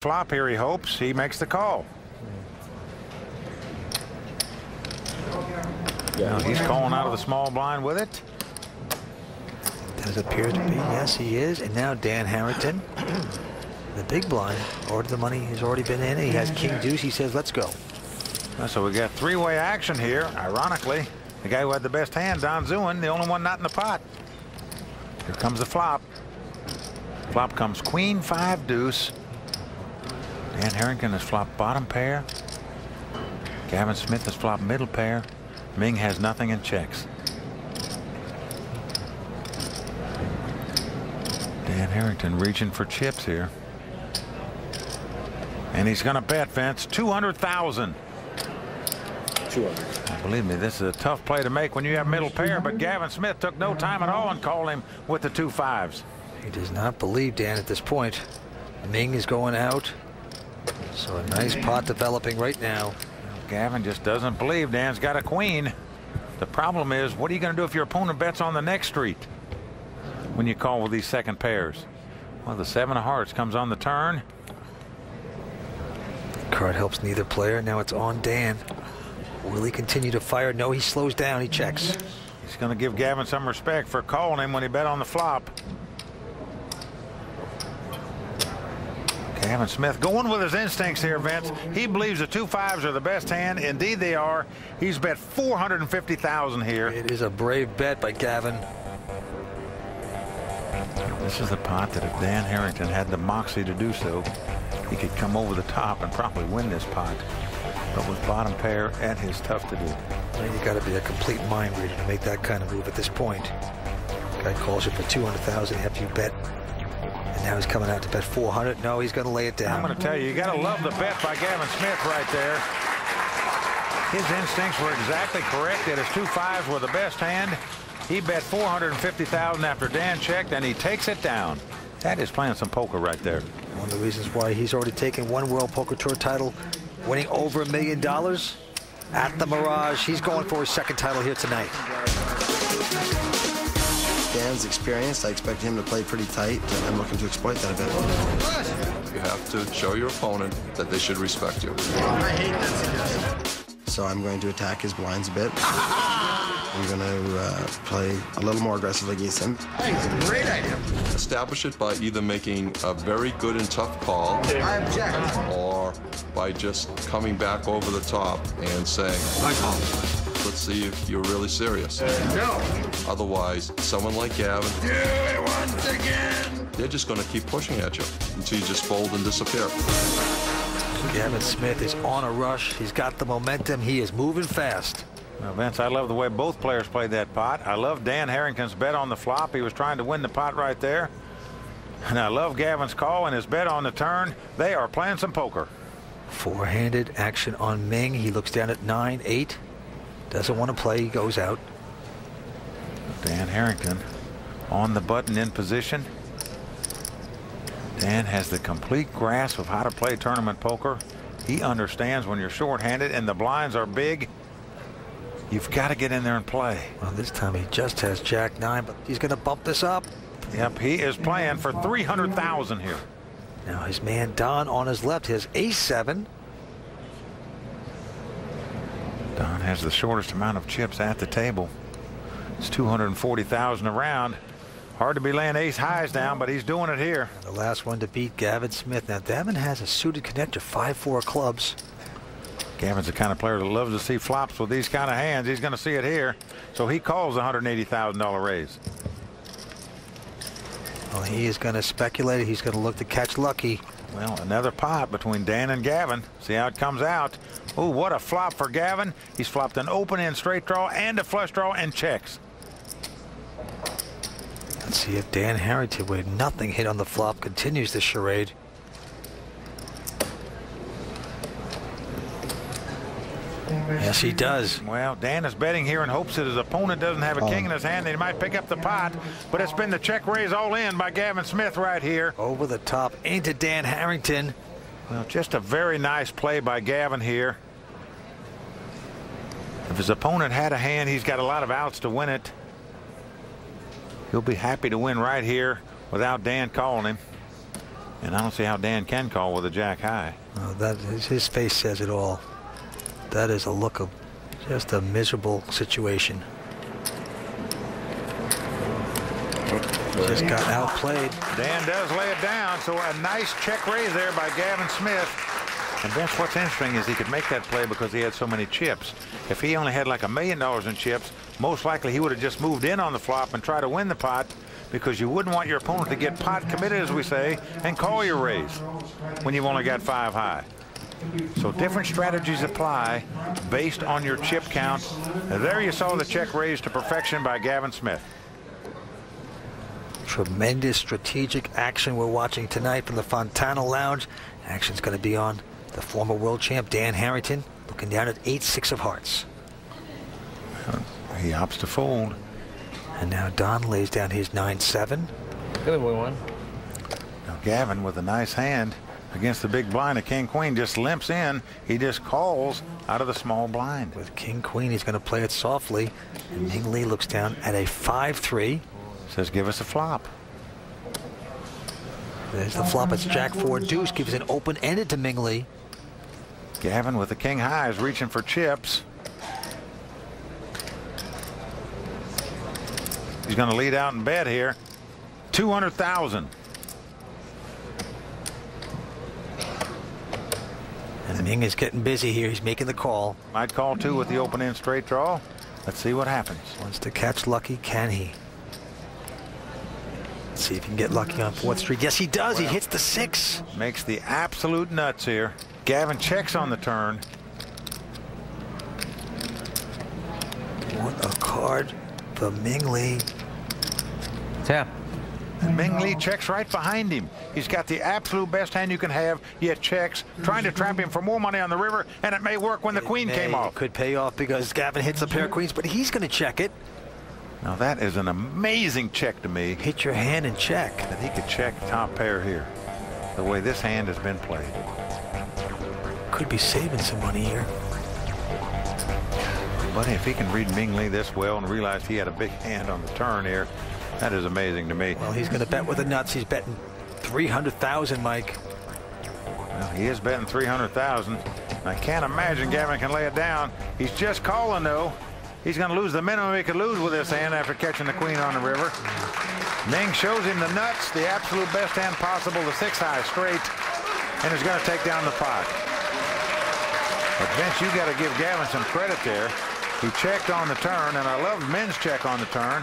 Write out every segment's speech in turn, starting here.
Flop here, he hopes. He makes the call. Now he's calling out of the small blind with it. Does appear to be. Yes, he is. And now Dan Harrington, the big blind, ordered the money has already been in. He has king deuce. He says, let's go. So we got three-way action here. Ironically, the guy who had the best hand, Don Zuen, the only one not in the pot. Here comes the flop. Flop comes queen, five, deuce. Dan Harrington has flopped bottom pair. Gavin Smith has flopped middle pair. Ming has nothing and checks. Dan Harrington reaching for chips here. And he's going to bet, Vince, 200,000. 200. Believe me, this is a tough play to make when you have middle pair, but Gavin Smith took no time at all and called him with the two fives. He does not believe Dan at this point. Ming is going out. So a nice pot developing right now. Gavin just doesn't believe Dan's got a queen. The problem is, what are you going to do if your opponent bets on the next street when you call with these second pairs? Well, the seven of hearts comes on the turn. Card helps neither player. Now it's on Dan. Will he continue to fire? No, he slows down. He checks. He's going to give Gavin some respect for calling him when he bet on the flop. Gavin Smith going with his instincts here, Vince. He believes the two fives are the best hand. Indeed they are. He's bet 450,000 here. It is a brave bet by Gavin. This is the pot that if Dan Harrington had the moxie to do so, he could come over the top and probably win this pot. But with bottom pair, that is tough to do. Well, you got to be a complete mind reader to make that kind of move at this point. Guy calls you for 200,000 after you bet. And now he's coming out to bet 400. No, he's going to lay it down. I'm going to tell you got to love the bet by Gavin Smith right there. His instincts were exactly correct. That his two fives were the best hand. He bet 450,000 after Dan checked, and he takes it down. That is playing some poker right there. One of the reasons why he's already taken one World Poker Tour title, winning over $1 million at the Mirage. He's going for his second title here tonight. Dan's experienced. I expect him to play pretty tight, and I'm looking to exploit that a bit. You have to show your opponent that they should respect you. I hate that suggestion. So I'm going to attack his blinds a bit. I'm going to play a little more aggressively against him. Thanks, great idea. Establish it by either making a very good and tough call. I object. Or by just coming back over the top and saying, I call. let's see if you're really serious. No. Otherwise, someone like Gavin, Do it once again. they're just going to keep pushing at you until you just fold and disappear. Gavin Smith is on a rush. He's got the momentum. He is moving fast. Now, Vince, I love the way both players played that pot. I love Dan Harrington's bet on the flop. He was trying to win the pot right there. And I love Gavin's call and his bet on the turn. They are playing some poker. Four-handed action on Ming. He looks down at 9-8. Doesn't want to play. He goes out. Dan Harrington on the button in position. Dan has the complete grasp of how to play tournament poker. He understands when you're short-handed and the blinds are big, you've got to get in there and play. Well, this time he just has Jack-9, but he's going to bump this up. Yep, he is playing for 300,000 here. Now his man Don on his left has Ace-7. Don has the shortest amount of chips at the table. It's 240,000 around. Hard to be laying ace highs down, but he's doing it here. The last one to beat Gavin Smith. Now Gavin has a suited connector, 5-4 clubs. Gavin's the kind of player that loves to see flops with these kind of hands. He's going to see it here. So he calls the $180,000 raise. Well, he is going to speculate. He's going to look to catch lucky. Well, another pot between Dan and Gavin. See how it comes out. Oh, what a flop for Gavin. He's flopped an open-end straight draw and a flush draw and checks. Let's see if Dan Harrington, with nothing hit on the flop, continues the charade. Yes, he does. Well, Dan is betting here in hopes that his opponent doesn't have a king in his hand. He might pick up the pot, but it's been the check raise all in by Gavin Smith right here. Over the top into Dan Harrington. Well, just a very nice play by Gavin here. If his opponent had a hand, he's got a lot of outs to win it. He'll be happy to win right here without Dan calling him. And I don't see how Dan can call with a jack high. Oh, his face says it all. That is a look of just a miserable situation. Just got outplayed. Dan does lay it down, so a nice check raise there by Gavin Smith. And that's what's interesting is he could make that play because he had so many chips. If he only had like $1 million in chips, most likely he would have just moved in on the flop and tried to win the pot, because you wouldn't want your opponent to get pot committed, as we say, and call your raise when you've only got 5 high. So different strategies apply based on your chip count. And there you saw the check raise to perfection by Gavin Smith. Tremendous strategic action we're watching tonight from the Fontana Lounge. Action's going to be on the former world champ Dan Harrington, looking down at 8-6 of hearts. He opts to fold. And now Don lays down his 9-7. Good boy, one. Now Gavin with a nice hand against the big blind. A king queen just limps in. He just calls out of the small blind. With king queen, he's going to play it softly. And Ming Lee looks down at a 5-3. Says, give us a flop. There's the flop. It's jack 4 deuce. Gives an open-ended to Ming Lee. Gavin with the king high is reaching for chips. He's going to lead out in bet here. 200,000. And Ming is getting busy here. He's making the call. Might call too with the open end straight draw. Let's see what happens. Wants to catch lucky. Can he? Let's see if he can get lucky on 4th Street. Yes, he does. He hits the 6. Makes the absolute nuts here. Gavin checks on the turn. What a card for Ming Lee. Tap. And Ming Lee checks right behind him. He's got the absolute best hand you can have, yet checks, trying to trap him for more money on the river, and it may work when the queen came off. Could pay off because Gavin hits a pair of queens, but he's going to check it. Now that is an amazing check to me. Hit your hand and check. That he could check top pair here, the way this hand has been played. Could be saving some money here. But if he can read Ming Lee this well and realize he had a big hand on the turn here, that is amazing to me. Well, he's going to bet with the nuts. He's betting 300,000, Mike. Well, he is betting 300,000. I can't imagine Gavin can lay it down. He's just calling, though. He's going to lose the minimum he could lose with this hand after catching the queen on the river. Ming shows him the nuts, the absolute best hand possible, the 6 high straight, and is going to take down the pot. But Vince, you got to give Gavin some credit there. He checked on the turn, and I love Min's check on the turn.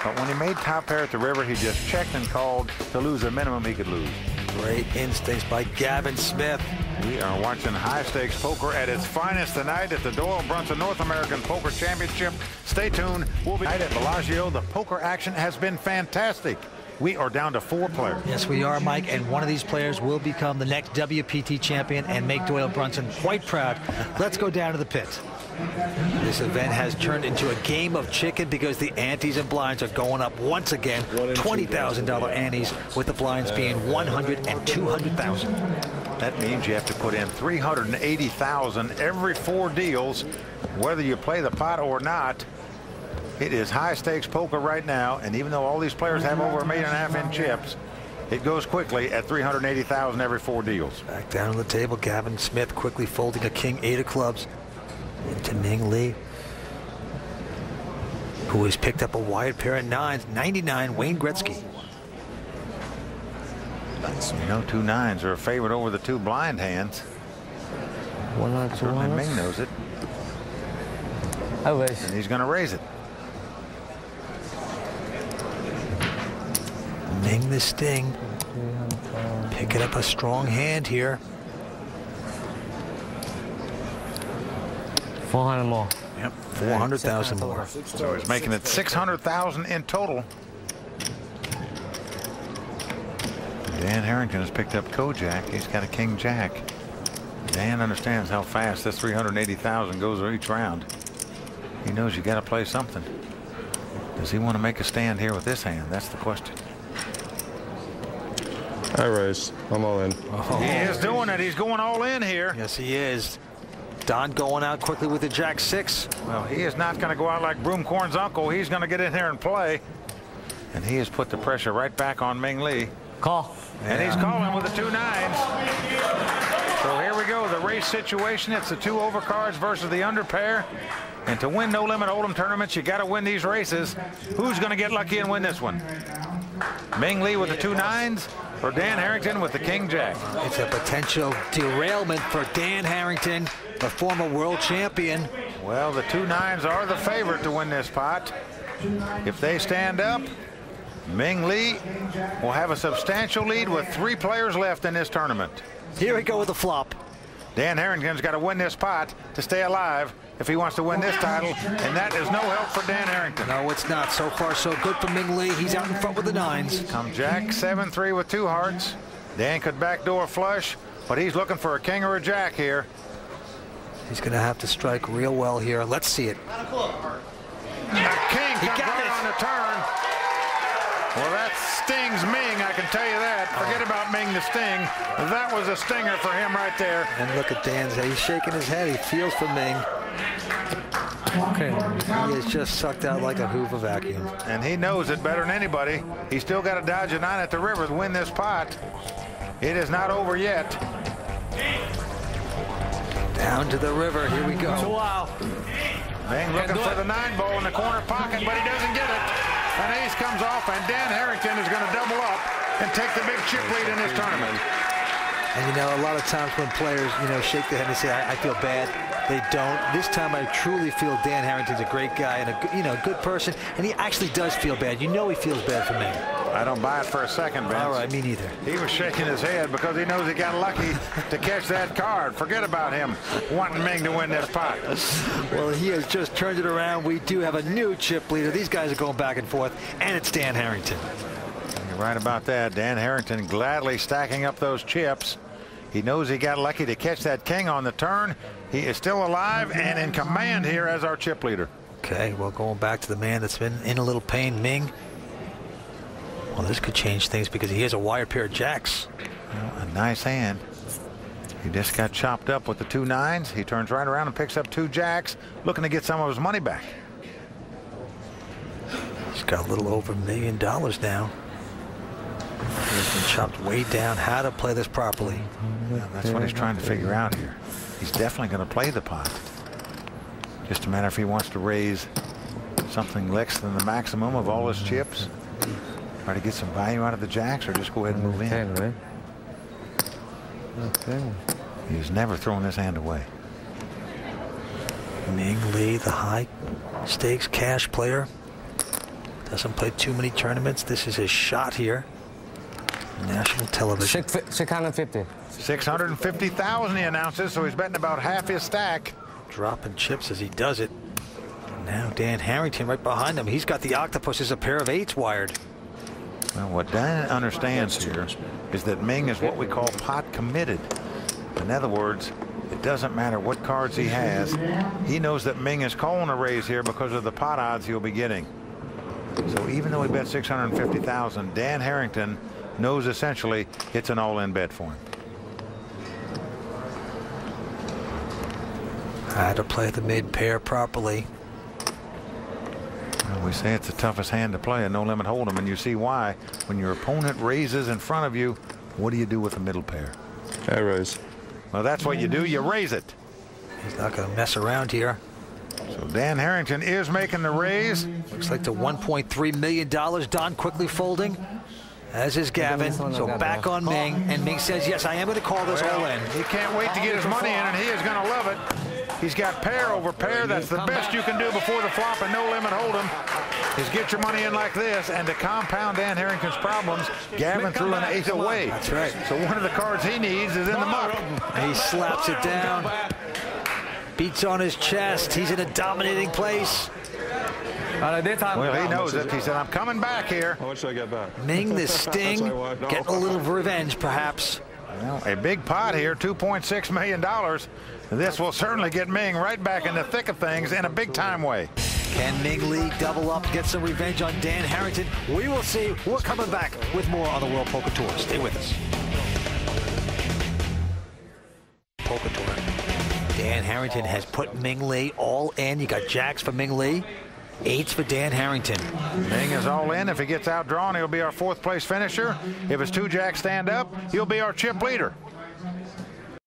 But when he made top pair at the river, he just checked and called to lose the minimum he could lose. Great instincts by Gavin Smith. We are watching high-stakes poker at its finest tonight at the Doyle Brunson North American Poker Championship. Stay tuned. We'll be tonight at Bellagio. The poker action has been fantastic. We are down to 4 players. Yes, we are, Mike, and one of these players will become the next WPT champion and make Doyle Brunson quite proud. Let's go down to the pit. This event has turned into a game of chicken because the antes and blinds are going up once again. $20,000 antes, with the blinds being 100 and 200,000. That means you have to put in 380,000 every 4 deals, whether you play the pot or not. It is high stakes poker right now, and even though all these players have over $1.5 million in chips, it goes quickly at 380,000 every 4 deals. Back down on the table, Gavin Smith quickly folding a king 8 of clubs into Ming Lee, who has picked up a wide pair of 9s. 99, Wayne Gretzky. You know, 2 9s are a favorite over the 2 blind hands. Certainly Ming knows it. I wish. And he's going to raise it. Ming the sting. Picking up a strong hand here. 400 more. Yep, 400,000 more. So he's making it 600,000 in total. Dan Harrington has picked up Kojak. He's got a king jack. Dan understands how fast this 380,000 goes each round. He knows you got to play something. Does he want to make a stand here with this hand? That's the question. I raise. I'm all in. Oh. He is doing it. He's going all in here. Yes, he is. Don going out quickly with the jack 6. Well, he is not going to go out like Broomcorn's uncle. He's going to get in here and play. And he has put the pressure right back on Ming Lee. Call. And he's calling with the 2 9s. So here we go, the race situation. It's the 2 overcards versus the under pair. And to win No Limit Hold'em tournaments, you got to win these races. Who's going to get lucky and win this one? Ming Lee with the 2 9s or Dan Harrington with the King Jack? It's a potential derailment for Dan Harrington, the former world champion. Well, the 2 9s are the favorite to win this pot. If they stand up, Ming Lee will have a substantial lead with 3 players left in this tournament. Here we go with the flop. Dan Harrington's got to win this pot to stay alive if he wants to win this title, and that is no help for Dan Harrington. No, it's not. So far, so good for Ming Lee. He's out in front with the 9s. Come Jack, 7-3 with 2 hearts. Dan could backdoor flush, but he's looking for a king or a jack here. He's going to have to strike real well here. Let's see it. A king comes right on the turn. Well, that stings Ming, I can tell you that. Forget about Ming the sting. That was a stinger for him right there. And look at Dan's head. He's shaking his head. He feels for Ming. Okay. He is just sucked out like a Hoover vacuum. And he knows it better than anybody. He's still got to dodge a 9 at the river to win this pot. It is not over yet. Down to the river. Here we go. Wow. Ming looking for the 9 ball in the corner pocket, but he doesn't get it. An ace comes off, and Dan Harrington is going to double up and take the big chip lead in this tournament. And, you know, a lot of times when players, you know, shake their head and say, I feel bad, they don't. This time I truly feel Dan Harrington's a great guy and a good person, and he actually does feel bad. You know he feels bad for me. I don't buy it for a second, Vince. All right, me neither. He was shaking his head because he knows he got lucky to catch that card. Forget about him wanting Ming to win this pot. Well, he has just turned it around. We do have a new chip leader. These guys are going back and forth, and it's Dan Harrington. You're right about that. Dan Harrington gladly stacking up those chips. He knows he got lucky to catch that king on the turn. He is still alive and in command here as our chip leader. Okay, well, going back to the man that's been in a little pain, Ming. Well, this could change things because he has a wire pair of jacks. Well, a nice hand. He just got chopped up with the 2 9s. He turns right around and picks up 2 jacks, looking to get some of his money back. He's got a little over $1 million now. He's been chopped way down. How to play this properly. Well, that's what he's trying to figure out here. He's definitely going to play the pot. Just a matter if he wants to raise something less than the maximum of all his chips. Try to get some value out of the jacks, or just go ahead and move in. Right? Okay. He's never thrown this hand away. Ming Lee, the high stakes cash player. Doesn't play too many tournaments. This is his shot here. National television. 650. 650,000 he announces, so he's betting about half his stack. Dropping chips as he does it. Now Dan Harrington right behind him. He's got the octopus as a pair of 8s wired. Well, what Dan understands here is that Ming is what we call pot committed. In other words, it doesn't matter what cards he has. He knows that Ming is calling a raise here because of the pot odds he'll be getting. So even though he bet 650,000, Dan Harrington knows essentially it's an all-in bet for him. Had to play the mid pair properly. Well, we say it's the toughest hand to play a No Limit Hold'em, and you see why. When your opponent raises in front of you, what do you do with the middle pair? I raise. Well, that's what you do. You raise it. He's not going to mess around here. So Dan Harrington is making the raise. Looks like the $1.3 million. Don quickly folding, as is Gavin. So back on Ming, and Ming says, yes, I am going to call this all in. He can't wait to get his money in, and he is going to love it. He's got pair over pair. That's the best you can do before the flop and No Limit Hold'em is get your money in like this. And to compound Dan Harrington's problems, Gavin threw an 8 away. That's right. So one of the cards he needs is in the muck. And he slaps it down. Beats on his chest. He's in a dominating place. Well, he knows it. He said, I'm coming back here. How much did I get back? Ming, the sting, getting a little revenge, perhaps. Well, a big pot here, $2.6 million. This will certainly get Ming right back in the thick of things in a big-time way. Can Ming Lee double up, get some revenge on Dan Harrington? We will see. We're coming back with more on the World Poker Tour. Stay with us. Poker Tour. Dan Harrington has put Ming Lee all in. You got jacks for Ming Lee. Eights for Dan Harrington. Ming is all in. If he gets outdrawn, he'll be our 4th place finisher. If it's 2 jacks stand up, he'll be our chip leader.